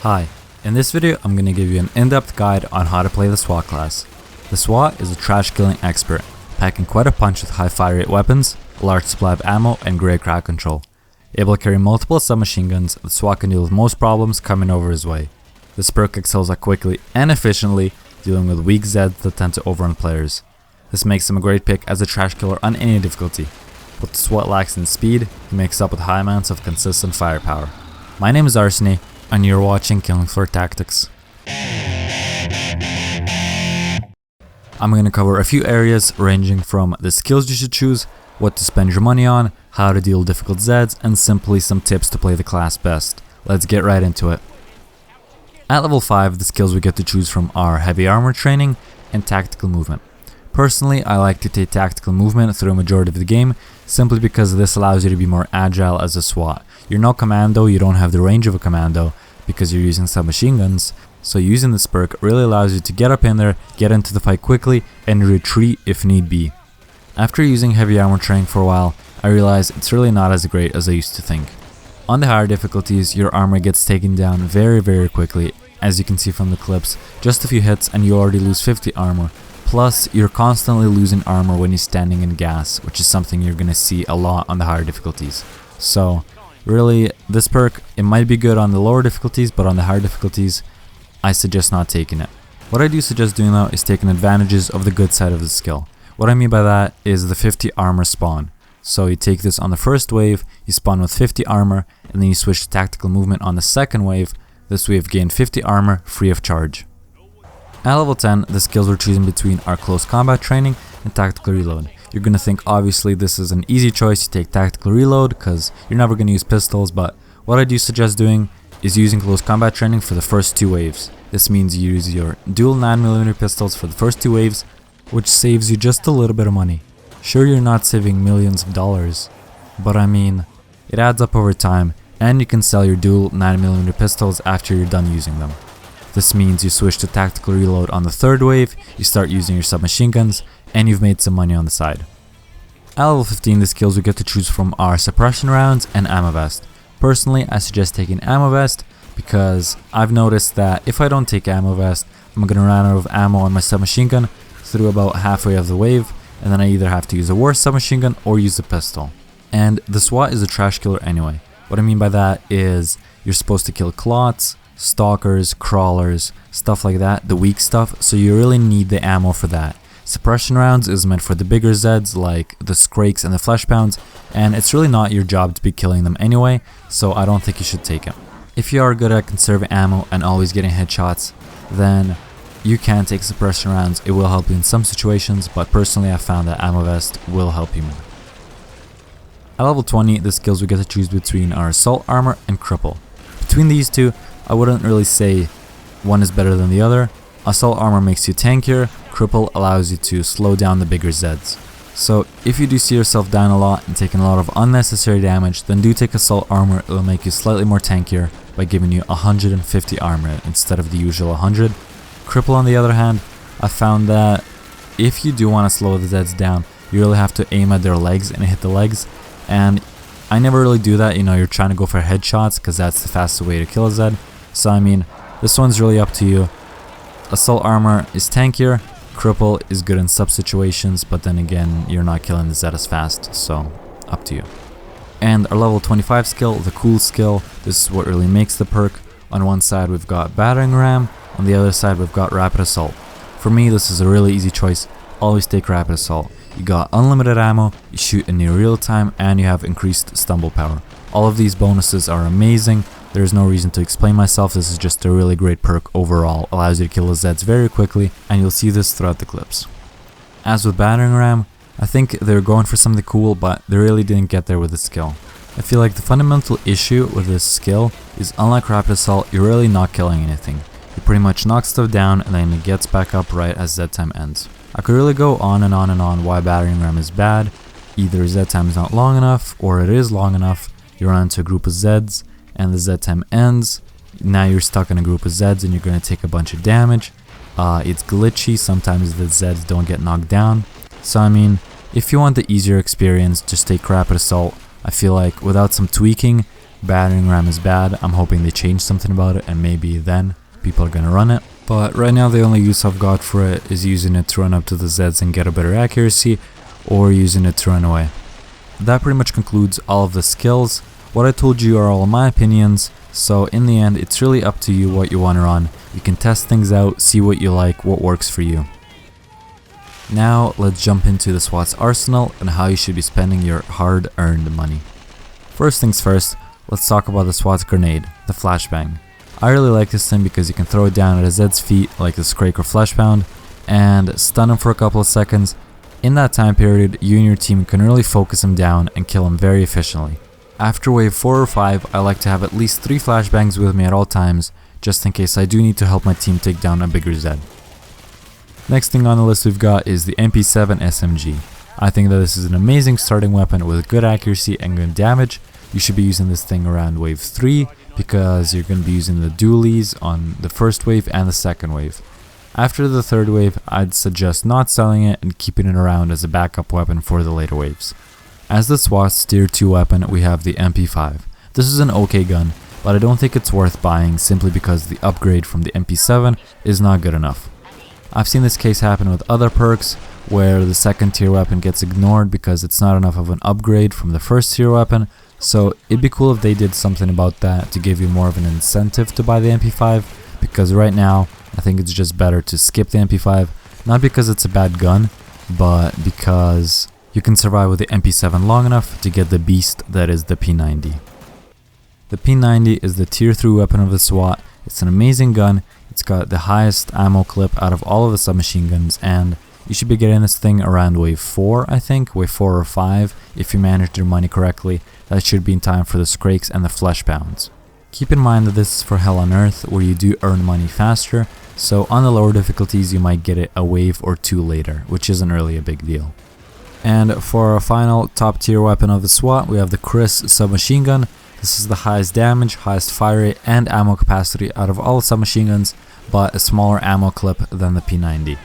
Hi, in this video I'm going to give you an in-depth guide on how to play the SWAT class. The SWAT is a trash killing expert, packing quite a punch with high fire rate weapons, a large supply of ammo and great crowd control. Able to carry multiple submachine guns, the SWAT can deal with most problems coming over his way. This perk excels at quickly and efficiently dealing with weak zeds that tend to overrun players. This makes him a great pick as a trash killer on any difficulty. What the SWAT lacks in speed, he makes up with high amounts of consistent firepower. My name is Arseniy, and you're watching Killing Floor Tactics. I'm going to cover a few areas ranging from the skills you should choose, what to spend your money on, how to deal with difficult zeds, and simply some tips to play the class best. Let's get right into it. At level 5, the skills we get to choose from are heavy armor training and tactical movement. Personally, I like to take tactical movement through a majority of the game, simply because this allows you to be more agile as a SWAT. You're no commando, you don't have the range of a commando because you're using submachine guns, so using this perk really allows you to get up in there, get into the fight quickly, and retreat if need be. After using heavy armor training for a while, I realized it's really not as great as I used to think. On the higher difficulties, your armor gets taken down very quickly. As you can see from the clips, just a few hits and you already lose 50 armor. Plus, you're constantly losing armor when you're standing in gas, which is something you're gonna see a lot on the higher difficulties. So, really, this perk, it might be good on the lower difficulties, but on the higher difficulties, I suggest not taking it. What I do suggest doing though is taking advantages of the good side of the skill. What I mean by that is the 50 armor spawn. So you take this on the first wave, you spawn with 50 armor, and then you switch to tactical movement on the second wave. This way you've gained 50 armor free of charge. At level 10, the skills we're choosing between are close combat training and tactical reload. You're gonna think obviously this is an easy choice, you take tactical reload because you're never gonna use pistols, but what I do suggest doing is using close combat training for the first 2 waves. This means you use your dual 9mm pistols for the first 2 waves, which saves you just a little bit of money. Sure, you're not saving millions of dollars, but I mean, it adds up over time, and you can sell your dual 9mm pistols after you're done using them. This means you switch to tactical reload on the 3rd wave, you start using your submachine guns, and you've made some money on the side. At level 15, the skills we get to choose from are suppression rounds and ammo vest. Personally, I suggest taking ammo vest because I've noticed that if I don't take ammo vest, I'm gonna run out of ammo on my submachine gun through about halfway of the wave, and then I either have to use a worse submachine gun or use a pistol. And the SWAT is a trash killer anyway. What I mean by that is you're supposed to kill clots, stalkers, crawlers, stuff like that, the weak stuff, so you really need the ammo for that. Suppression rounds is meant for the bigger zeds like the Skrakes and the Flesh Pounds, and it's really not your job to be killing them anyway, so I don't think you should take it. If you are good at conserving ammo and always getting headshots, then you can take suppression rounds. It will help you in some situations, but personally I found that ammo vest will help you more. At level 20, the skills we get to choose between are assault armor and cripple. Between these two, I wouldn't really say one is better than the other. Assault armor makes you tankier, cripple allows you to slow down the bigger zeds. So if you do see yourself down a lot and taking a lot of unnecessary damage, then do take assault armor. It will make you slightly more tankier by giving you 150 armor instead of the usual 100. Cripple on the other hand, I found that if you do want to slow the zeds down, you really have to aim at their legs and hit the legs, and I never really do that. You know, you're trying to go for headshots because that's the fastest way to kill a zed. So I mean, this one's really up to you. Assault armor is tankier, cripple is good in sub situations, but then again, you're not killing the zed as fast, so up to you. And our level 25 skill, the cool skill, this is what really makes the perk. On one side we've got battering ram, on the other side we've got rapid assault. For me, this is a really easy choice. Always take rapid assault. You got unlimited ammo, you shoot in near real time, and you have increased stumble power. All of these bonuses are amazing. There is no reason to explain myself. This is just a really great perk overall. Allows you to kill the zeds very quickly, and you'll see this throughout the clips. As with battering ram, I think they're going for something cool, but they really didn't get there with the skill. I feel like the fundamental issue with this skill is, unlike rapid assault, you're really not killing anything. You pretty much knock stuff down and then it gets back up right as Z time ends. I could really go on and on why battering ram is bad. Either Z time is not long enough, or it is long enough. You run into a group of Zeds and the Z time ends. Now you're stuck in a group of Zeds and you're going to take a bunch of damage. It's glitchy, sometimes the Zeds don't get knocked down. So I mean, if you want the easier experience, just take rapid assault. I feel like without some tweaking, Battering ram is bad. I'm hoping they change something about it and maybe then people are gonna run it. But right now the only use I've got for it is using it to run up to the Zeds and get a better accuracy, or using it to run away. That pretty much concludes all of the skills. What I told you are all my opinions, so in the end it's really up to you what you want to run. You can test things out, see what you like, what works for you. Now let's jump into the SWAT's arsenal and how you should be spending your hard-earned money. First things first, let's talk about the Swats Grenade, the flashbang. I really like this thing because you can throw it down at a Zed's feet like the Scrake or Flashpound and stun him for a couple of seconds. In that time period, you and your team can really focus him down and kill him very efficiently. After wave 4 or 5, I like to have at least 3 flashbangs with me at all times, just in case I do need to help my team take down a bigger Zed. Next thing on the list we've got is the Mp7 Smg. I think that this is an amazing starting weapon with good accuracy and good damage. You should be using this thing around wave 3 because you're going to be using the dualies on the first wave and the second wave. After the third wave, I'd suggest not selling it and keeping it around as a backup weapon for the later waves. As the SWAT's tier 2 weapon, we have the Mp5. This is an okay gun, but I don't think it's worth buying simply because the upgrade from the Mp7 is not good enough. I've seen this case happen with other perks, where the second tier weapon gets ignored because it's not enough of an upgrade from the first tier weapon, so it'd be cool if they did something about that to give you more of an incentive to buy the Mp5, because right now I think it's just better to skip the Mp5, not because it's a bad gun, but because you can survive with the Mp7 long enough to get the beast that is the P90. The P90 is the tier 3 weapon of the SWAT. It's an amazing gun. It's got the highest ammo clip out of all of the submachine guns, and you should be getting this thing around wave 4, I think, wave 4 or 5, if you manage your money correctly. That should be in time for the Scrakes and the Flashpounds. Keep in mind that this is for Hell on Earth, where you do earn money faster, so on the lower difficulties you might get it a wave or 2 later, which isn't really a big deal. And for our final top tier weapon of the SWAT, we have the Kris Submachine Gun. This is the highest damage, highest fire rate, and ammo capacity out of all submachine guns, but a smaller ammo clip than the P90.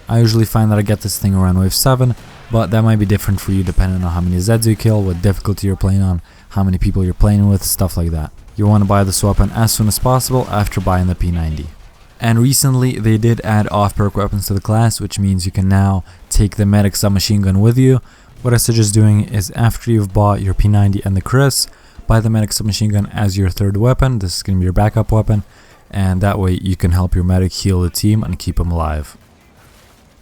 I usually find that I get this thing around wave 7, but that might be different for you depending on how many Zeds you kill, what difficulty you're playing on, how many people you're playing with, stuff like that. You want to buy this weapon as soon as possible after buying the P90. And recently they did add off perk weapons to the class, which means you can now take the medic submachine gun with you. What I suggest doing is after you've bought your P90 and the Kris, buy the medic submachine gun as your third weapon. This is going to be your backup weapon, and that way you can help your medic heal the team and keep them alive.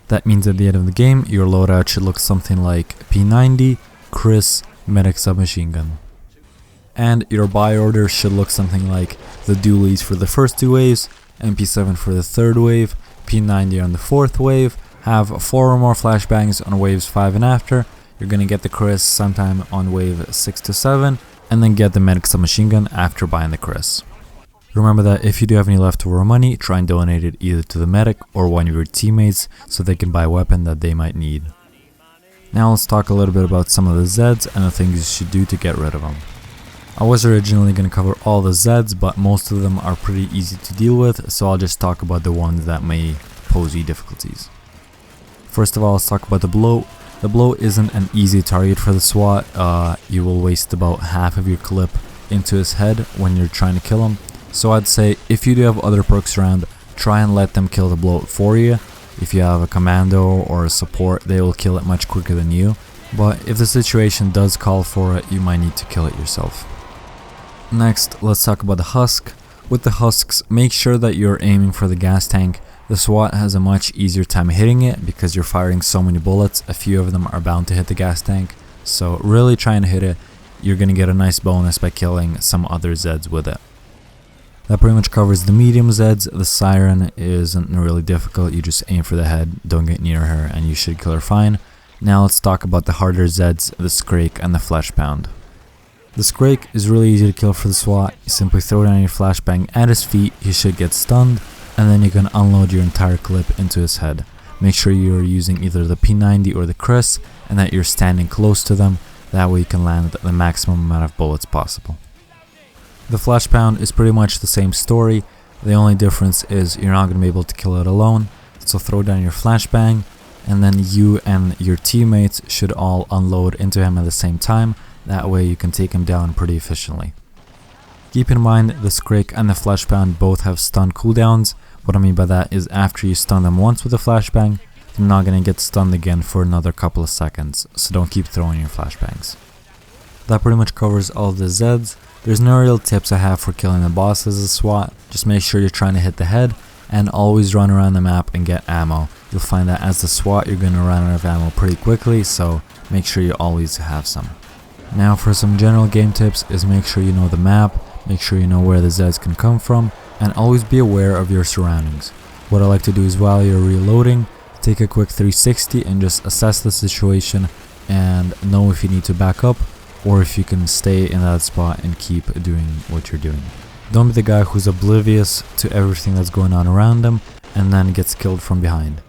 That means at the end of the game, your loadout should look something like P90, Kris, medic submachine gun. And your buy order should look something like the dualies for the first 2 waves, Mp7 for the third wave, P90 on the fourth wave, have 4 or more flashbangs on waves 5 and after. You're going to get the Kris sometime on wave 6 to 7, and then get the medic submachine gun after buying the Kris. Remember that if you do have any leftover money, try and donate it either to the medic or one of your teammates so they can buy a weapon that they might need. Now let's talk a little bit about some of the Zeds and the things you should do to get rid of them. I was originally going to cover all the Zeds, but most of them are pretty easy to deal with, so I'll just talk about the ones that may pose you difficulties. First of all, let's talk about the blow. The blow isn't an easy target for the SWAT. You will waste about half of your clip into his head when you're trying to kill him. So I'd say if you do have other perks around, try and let them kill the blow for you. If you have a commando or a support, they will kill it much quicker than you. But if the situation does call for it, you might need to kill it yourself. Next, let's talk about the Husk. With the Husks, make sure that you're aiming for the gas tank. The SWAT has a much easier time hitting it because you're firing so many bullets. A few of them are bound to hit the gas tank. So really trying to hit it, you're going to get a nice bonus by killing some other Zeds with it. That pretty much covers the medium Zeds. The Siren isn't really difficult. You just aim for the head, don't get near her, and you should kill her fine. Now let's talk about the harder Zeds, the Scrake and the Flashpound. The Scrake is really easy to kill for the SWAT. You simply throw down your flashbang at his feet, he should get stunned, and then you can unload your entire clip into his head. Make sure you're using either the P90 or the Kris, and that you're standing close to them. That way you can land the maximum amount of bullets possible. The Flashpound is pretty much the same story. The only difference is you're not going to be able to kill it alone. So throw down your flashbang, and then you and your teammates should all unload into him at the same time. That way you can take him down pretty efficiently. Keep in mind the Scrake and the Flashbang both have stun cooldowns. What I mean by that is after you stun them once with a flashbang, they're not going to get stunned again for another couple of seconds, so don't keep throwing your flashbangs. That pretty much covers all of the Zeds. There's no real tips I have for killing the boss as a SWAT. Just make sure you're trying to hit the head and always run around the map and get ammo. You'll find that as the SWAT you're going to run out of ammo pretty quickly, so make sure you always have some. Now for some general game tips is make sure you know the map, make sure you know where the Zeds can come from, and always be aware of your surroundings. What I like to do is while you're reloading, take a quick 360 and just assess the situation and know if you need to back up or if you can stay in that spot and keep doing what you're doing. Don't be the guy who's oblivious to everything that's going on around them and then gets killed from behind.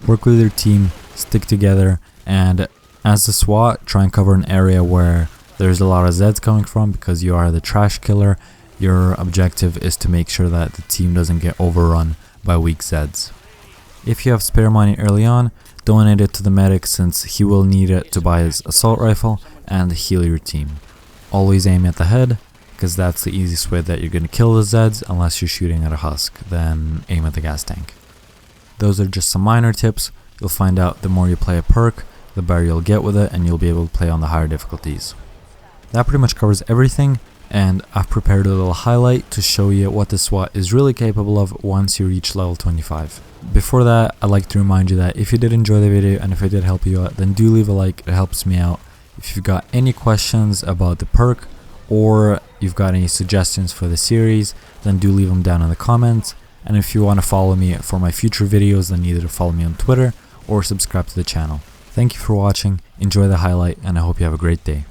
Work with your team, stick together, and as a SWAT, try and cover an area where there's a lot of Zeds coming from because you are the trash killer. Your objective is to make sure that the team doesn't get overrun by weak Zeds. If you have spare money early on, donate it to the medic since he will need it to buy his assault rifle and heal your team. Always aim at the head, because that's the easiest way that you're going to kill the Zeds unless you're shooting at a Husk, then aim at the gas tank. Those are just some minor tips. You'll find out the more you play a perk, the better you'll get with it and you'll be able to play on the higher difficulties. That pretty much covers everything, and I've prepared a little highlight to show you what the SWAT is really capable of once you reach level 25. Before that, I'd like to remind you that if you did enjoy the video and if it did help you out, then do leave a like, it helps me out. If you've got any questions about the perk or you've got any suggestions for the series, then do leave them down in the comments. And if you want to follow me for my future videos, then either follow me on Twitter or subscribe to the channel. Thank you for watching, enjoy the highlight, and I hope you have a great day.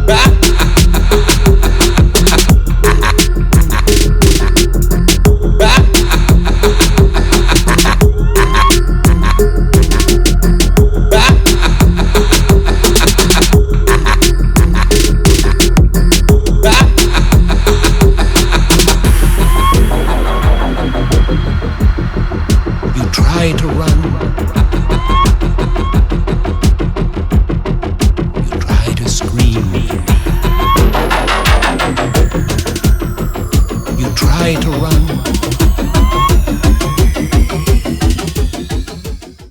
Bye.